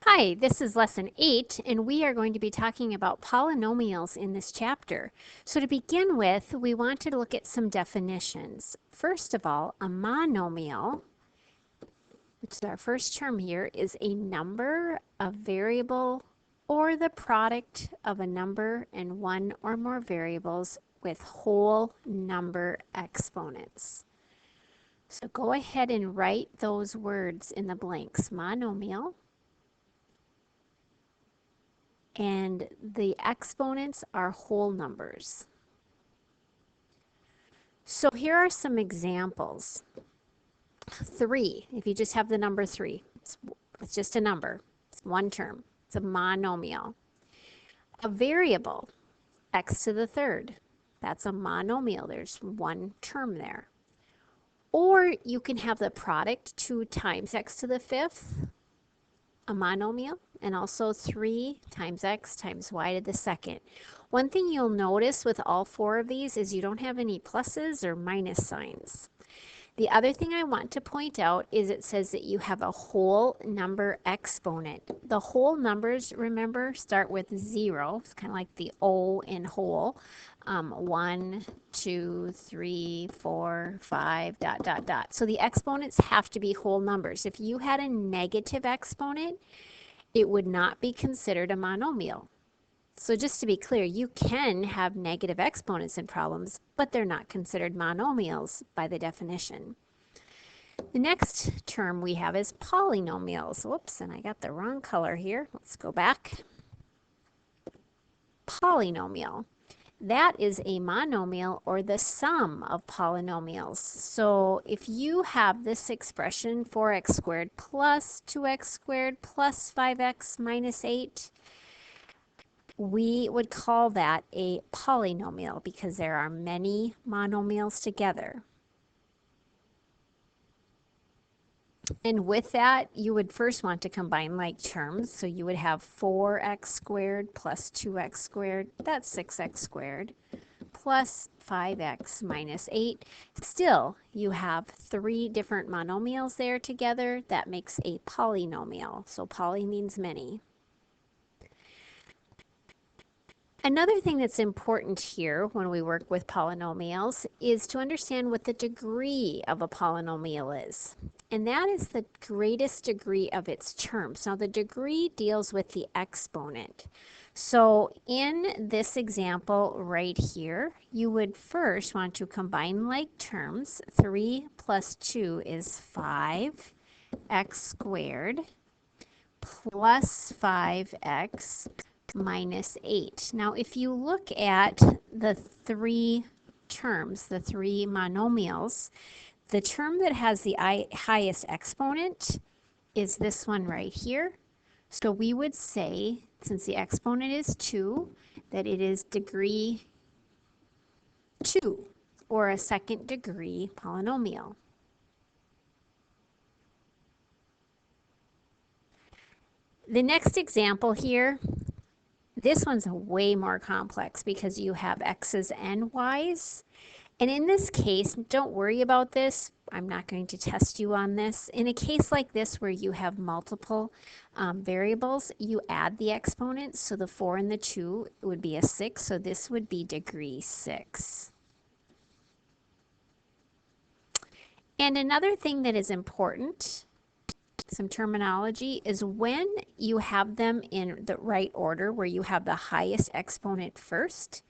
Hi, this is lesson 8, and we are going to be talking about polynomials in this chapter. So to begin with, we want to look at some definitions. First of all, a monomial, which is our first term here, is a number, a variable, or the product of a number and one or more variables with whole number exponents. So go ahead and write those words in the blanks. Monomial. And the exponents are whole numbers. So here are some examples. 3, if you just have the number 3, it's just a number. It's one term. It's a monomial. A variable, x to the third, that's a monomial. There's one term there. Or you can have the product 2 times x to the fifth, a monomial, and also 3 times x times y to the second. One thing you'll notice with all 4 of these is you don't have any pluses or minus signs. The other thing I want to point out is it says that you have a whole number exponent. The whole numbers, remember, start with 0. It's kind of like the O in whole. 1, 2, 3, 4, 5, ... So the exponents have to be whole numbers. If you had a negative exponent, it would not be considered a monomial. So just to be clear, you can have negative exponents in problems, but they're not considered monomials by the definition. The next term we have is polynomials. Whoops, and I got the wrong color here. Let's go back. Polynomial. That is a monomial, or the sum of polynomials. So if you have this expression 4x squared plus 2x squared plus 5x minus 8, we would call that a polynomial because there are many monomials together. And with that, you would first want to combine like terms. So you would have 4x squared plus 2x squared, that's 6x squared, plus 5x minus 8. Still, you have 3 different monomials there together. That makes a polynomial. So poly means many. Another thing that's important here when we work with polynomials is to understand what the degree of a polynomial is. And that is the greatest degree of its terms. Now the degree deals with the exponent. So in this example right here, you would first want to combine like terms. 3 plus 2 is 5x squared plus 5x minus 8. Now, if you look at the 3 terms, the 3 monomials, the term that has the highest exponent is this one right here. So we would say, since the exponent is 2, that it is degree 2, or a second degree polynomial. The next example here, this one's way more complex because you have x's and y's. And in this case, don't worry about this. I'm not going to test you on this. In a case like this where you have multiple variables, you add the exponents. So the 4 and the 2 would be a 6. So this would be degree 6. And another thing that is important, some terminology, is when you have them in the right order, where you have the highest exponent first,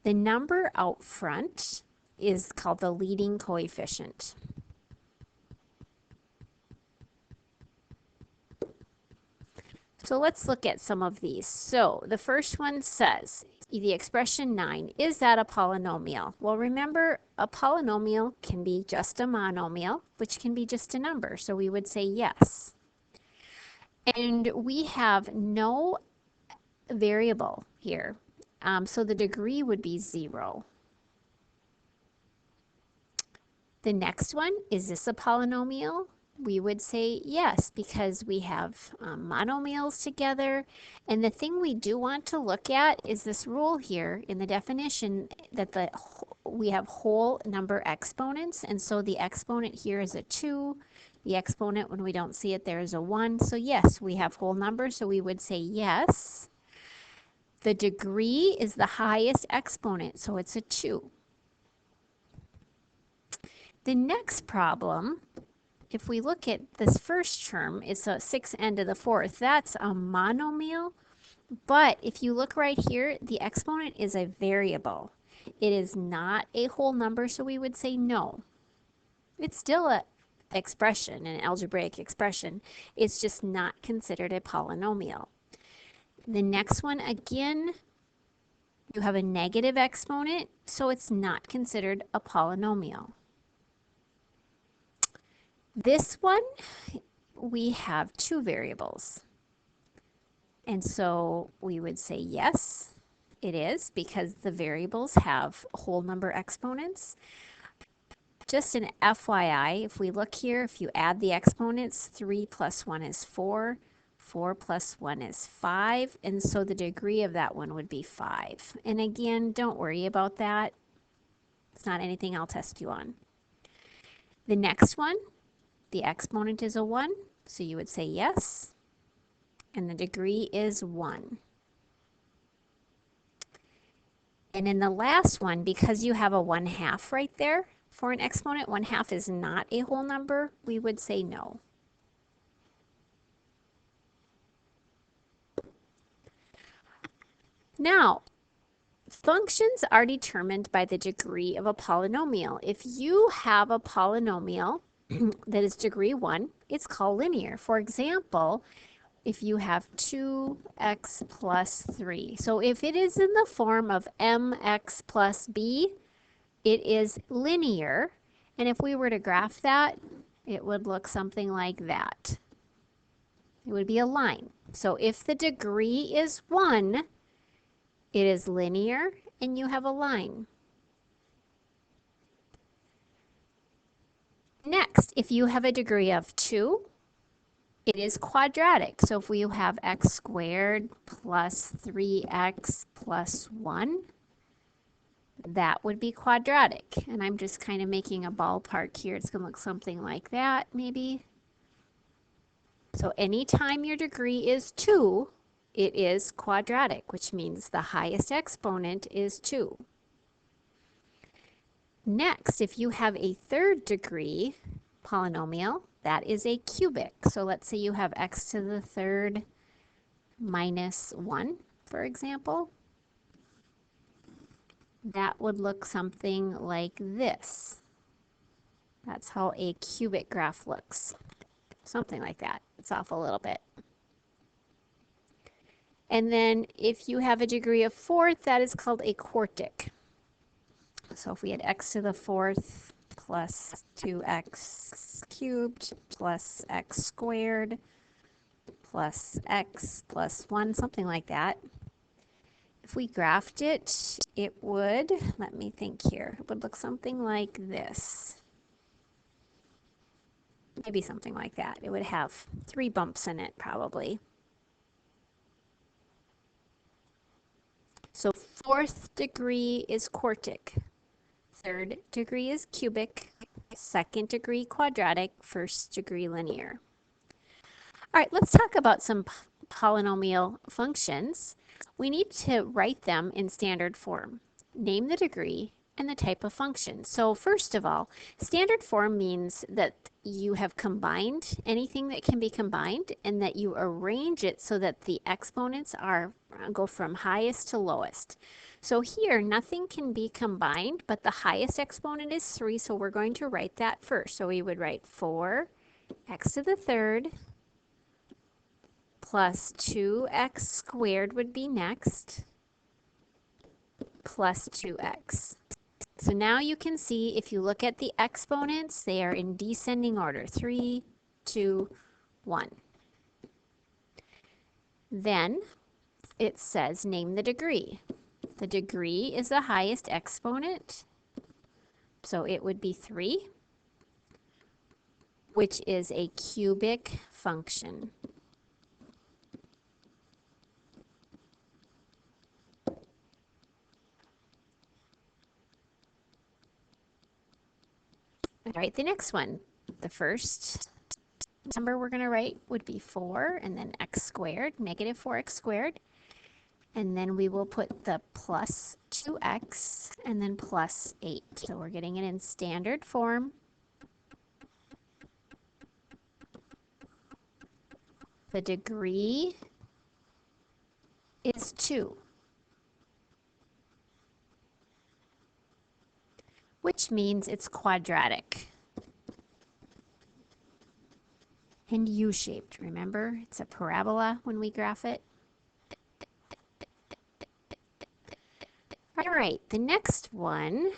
the number out front is called the leading coefficient. So let's look at some of these. So the first one says, the expression 9, is that a polynomial? Well, remember, a polynomial can be just a monomial, which can be just a number. So we would say yes. And we have no variable here. So the degree would be 0. The next one, is this a polynomial? We would say yes, because we have monomials together. And the thing we do want to look at is this rule here in the definition that we have whole number exponents. And so the exponent here is a 2, The exponent, when we don't see it, there is a 1. So yes, we have whole numbers, so we would say yes. The degree is the highest exponent, so it's a 2. The next problem, if we look at this first term, it's a 6n to the 4th. That's a monomial. But if you look right here, the exponent is a variable. It is not a whole number, so we would say no. It's still an expression, an algebraic expression. It's just not considered a polynomial. The next one, again, you have a negative exponent, so it's not considered a polynomial. This one, we have two variables. And so we would say yes, it is, because the variables have whole number exponents. Just an FYI, if we look here, if you add the exponents, 3 plus 1 is 4, 4 plus 1 is 5, and so the degree of that one would be 5. And again, don't worry about that. It's not anything I'll test you on. The next one, the exponent is a 1, so you would say yes, and the degree is 1. And in the last one, because you have a 1/2 right there for an exponent, 1/2 is not a whole number, we would say no. Now, functions are determined by the degree of a polynomial. If you have a polynomial that is degree 1, it's called linear. For example, if you have 2x plus 3. So if it is in the form of mx plus b, it is linear. And if we were to graph that, it would look something like that. It would be a line. So if the degree is 1, it is linear and you have a line. Next, if you have a degree of 2, it is quadratic. So if we have x squared plus 3x plus 1, that would be quadratic. And I'm just kind of making a ballpark here. It's going to look something like that, maybe. So anytime your degree is 2, it is quadratic, which means the highest exponent is 2. Next, if you have a third degree polynomial, that is a cubic. So let's say you have x to the third minus 1, for example. That would look something like this. That's how a cubic graph looks. Something like that. It's off a little bit. And then if you have a degree of 4th, that is called a quartic. So if we had x to the 4th plus 2x cubed plus x squared plus x plus 1, something like that. If we graphed it, it would, let me think here, it would look something like this. Maybe something like that. It would have 3 bumps in it, probably. So 4th degree is quartic. 3rd degree is cubic. 2nd degree quadratic. 1st degree linear. All right, let's talk about some polynomial functions. We need to write them in standard form. Name the degree and the type of function. So first of all, standard form means that you have combined anything that can be combined and that you arrange it so that the exponents go from highest to lowest. So here, nothing can be combined, but the highest exponent is 3, so we're going to write that first. So we would write 4x to the third plus 2x squared would be next, plus 2x. So now you can see, if you look at the exponents, they are in descending order, 3, 2, 1. Then it says name the degree. The degree is the highest exponent, so it would be 3, which is a cubic function. All right, the next one, the first number we're going to write would be 4 and then x squared, negative 4x squared. And then we will put the plus 2x and then plus 8. So we're getting it in standard form. The degree is 2, which means it's quadratic and U-shaped. Remember, it's a parabola when we graph it. All right, the next one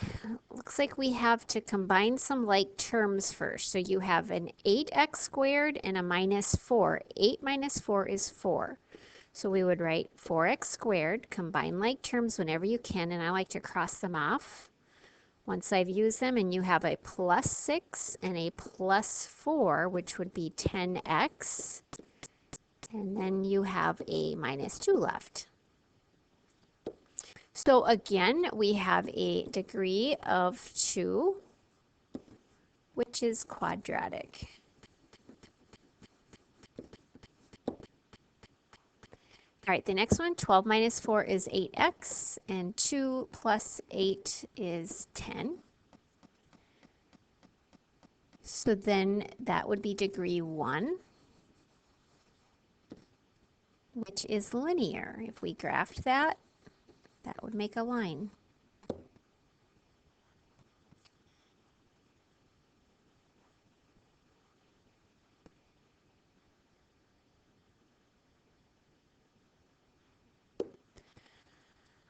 looks like we have to combine some like terms first. So you have an 8x squared and a minus 4. 8 minus 4 is 4. So we would write 4x squared, combine like terms whenever you can, and I like to cross them off once I've used them, and you have a plus 6 and a plus 4, which would be 10x, and then you have a minus 2 left. So again, we have a degree of 2, which is quadratic. All right, the next one, 12 minus 4 is 8x, and 2 plus 8 is 10. So then that would be degree 1, which is linear. If we graphed that, that would make a line.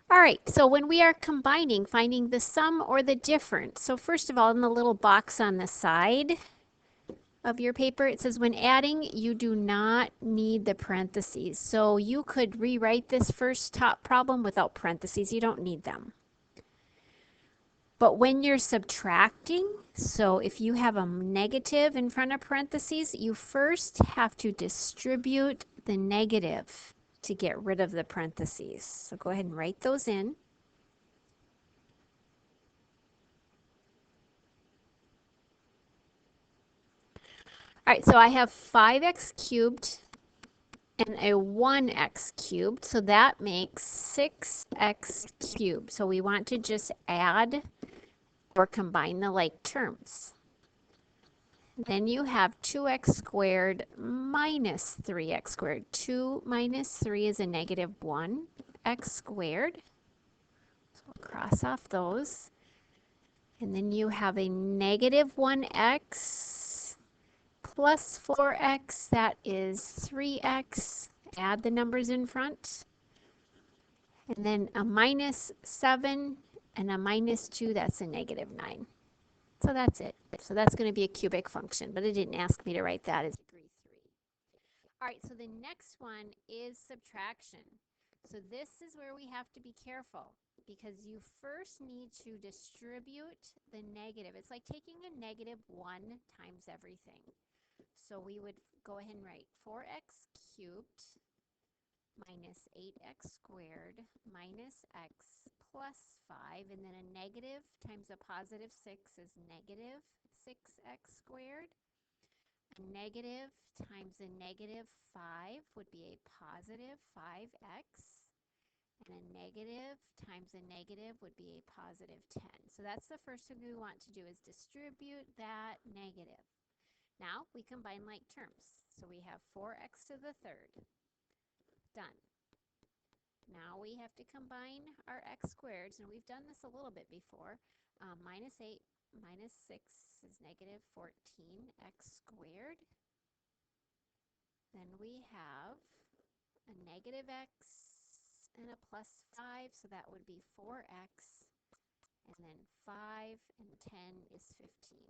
All right, so when we are combining, finding the sum or the difference. So first of all, in the little box on the side of your paper, it says when adding, you do not need the parentheses. So you could rewrite this first top problem without parentheses. You don't need them. But when you're subtracting, so if you have a negative in front of parentheses, you first have to distribute the negative to get rid of the parentheses. So go ahead and write those in. All right, so I have 5x cubed and a 1x cubed, so that makes 6x cubed. So we want to just add or combine the like terms. Then you have 2x squared minus 3x squared. 2 minus 3 is a negative 1x squared. So we'll cross off those. And then you have a negative 1x plus 4x, that is 3x. Add the numbers in front. And then a minus 7 and a minus 2, that's a negative 9. So that's it. So that's going to be a cubic function, but it didn't ask me to write that as degree 3. All right, so the next one is subtraction. So this is where we have to be careful because you first need to distribute the negative. It's like taking a negative 1 times everything. So we would go ahead and write 4x cubed minus 8x squared minus x plus 5, and then a negative times a positive 6 is negative 6x squared. A negative times a negative 5 would be a positive 5x, and a negative times a negative would be a positive 10. So that's the first thing we want to do, is distribute that negative. Now we combine like terms. So we have 4x to the third. Done. Now we have to combine our x squareds, and we've done this a little bit before. Minus 8 minus 6 is negative 14x squared. Then we have a negative x and a plus 5, so that would be 4x. And then 5 and 10 is 15.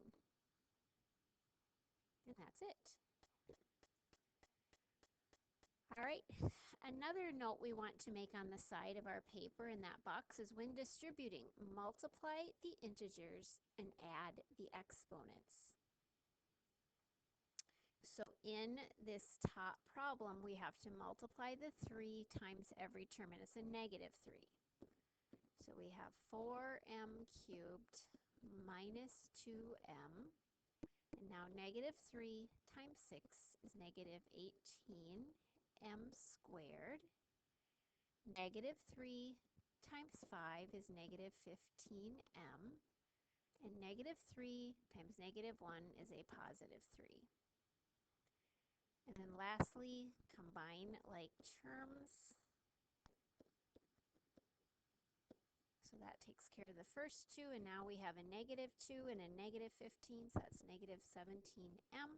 And that's it. All right, another note we want to make on the side of our paper in that box is when distributing, multiply the integers and add the exponents. So in this top problem, we have to multiply the 3 times every term, and it's a negative 3. So we have 4m cubed minus 2m, and Now negative 3 times 6 is negative 18m squared. Negative 3 times 5 is negative 15m. And negative 3 times negative 1 is a positive 3. And then lastly, combine like terms. So that takes care of the first two, and now we have a negative 2 and a negative 15, so that's negative 17m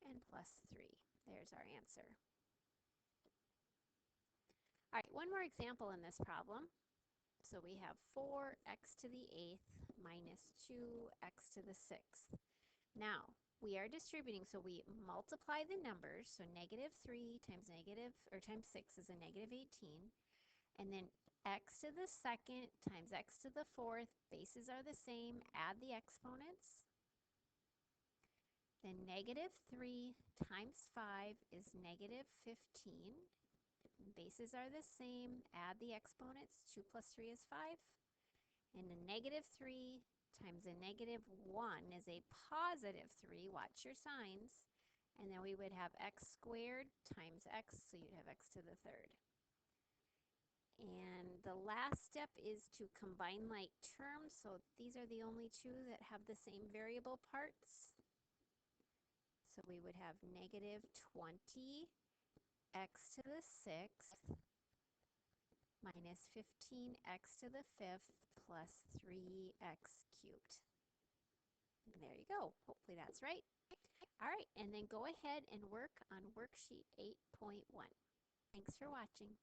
and plus 3. There's our answer. All right, one more example in this problem. So we have 4x to the 8th minus 2x to the 6th. Now, we are distributing, so we multiply the numbers. So negative 3 times times 6 is a negative 18. And then x to the 2nd times x to the 4th, bases are the same, add the exponents. Then negative 3 times 5 is negative 15. Bases are the same, add the exponents. 2 plus 3 is 5. And a negative 3 times a negative 1 is a positive 3. Watch your signs. And then we would have x squared times x, so you'd have x to the 3rd. And the last step is to combine like terms. So these are the only two that have the same variable parts. So we would have negative 20 x to the 6th minus 15x to the 5th plus 3x cubed. And there you go. Hopefully that's right. All right, and then go ahead and work on worksheet 8.1. Thanks for watching.